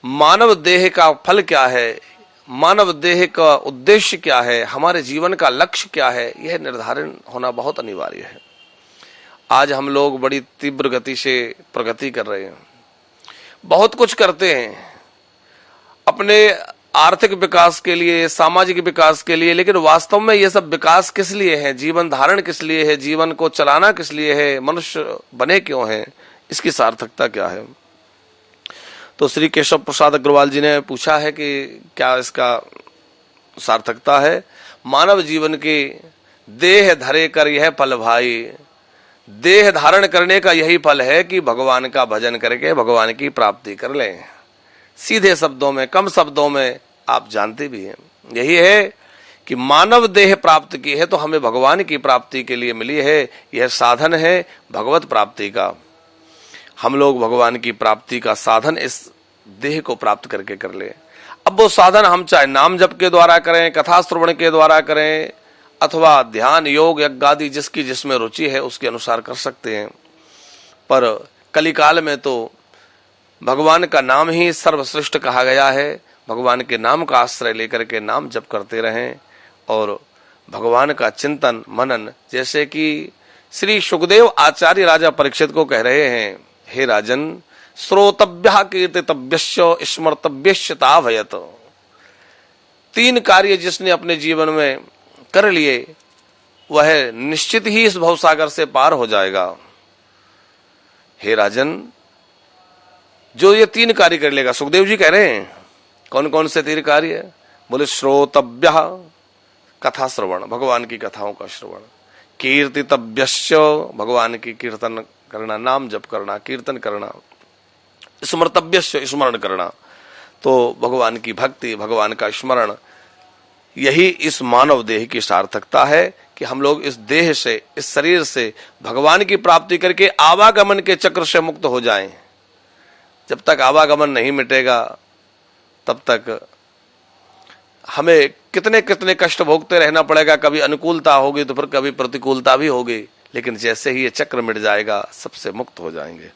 मानव देह का फल क्या है, मानव देह का उद्देश्य क्या है, हमारे जीवन का लक्ष्य क्या है, यह निर्धारण होना बहुत अनिवार्य है। आज हम लोग बड़ी तीव्र गति से प्रगति कर रहे हैं, बहुत कुछ करते हैं अपने आर्थिक विकास के लिए, सामाजिक विकास के लिए, लेकिन वास्तव में यह सब विकास किस लिए है, जीवन धारण किस लिए है, जीवन को चलाना किस लिए है, मनुष्य बने क्यों है, इसकी सार्थकता क्या है। तो श्री केशव प्रसाद अग्रवाल जी ने पूछा है कि क्या इसका सार्थकता है। मानव जीवन की देह धरे कर यह फल भाई, देह धारण करने का यही फल है कि भगवान का भजन करके भगवान की प्राप्ति कर लें। सीधे शब्दों में, कम शब्दों में आप जानते भी हैं, यही है कि मानव देह प्राप्त की है तो हमें भगवान की प्राप्ति के लिए मिली है। यह साधन है भगवत प्राप्ति का। हम लोग भगवान की प्राप्ति का साधन इस देह को प्राप्त करके कर ले। अब वो साधन हम चाहे नाम जप के द्वारा करें, कथा श्रवण के द्वारा करें, अथवा ध्यान योग यज्ञ आदि जिसकी जिसमें रुचि है उसके अनुसार कर सकते हैं। पर कलिकाल में तो भगवान का नाम ही सर्वश्रेष्ठ कहा गया है। भगवान के नाम का आश्रय लेकर के नाम जप करते रहें और भगवान का चिंतन मनन, जैसे कि श्री सुखदेव आचार्य राजा परीक्षित को कह रहे हैं, हे राजन, श्रोतव्यः कीर्तितव्यस्य स्मर्तव्यस्य ताभयत। 3 कार्य जिसने अपने जीवन में कर लिए वह निश्चित ही इस भवसागर से पार हो जाएगा। हे राजन, जो ये 3 कार्य कर लेगा, सुखदेव जी कह रहे हैं कौन कौन से 3 कार्य? बोले श्रोतव्यः, कथा श्रवण, भगवान की कथाओं का श्रवण, कीर्तितव्यस्य, भगवान की कीर्तन करना, नाम जप करना, कीर्तन करना, स्मर्तव्यस्य, स्मरण करना, तो भगवान की भक्ति, भगवान का स्मरण। यही इस मानव देह की सार्थकता है कि हम लोग इस देह से, इस शरीर से भगवान की प्राप्ति करके आवागमन के चक्र से मुक्त हो जाएं। जब तक आवागमन नहीं मिटेगा तब तक हमें कितने कितने कष्ट भोगते रहना पड़ेगा। कभी अनुकूलता होगी तो फिर कभी प्रतिकूलता भी होगी, लेकिन जैसे ही ये चक्र मिट जाएगा सबसे मुक्त हो जाएंगे।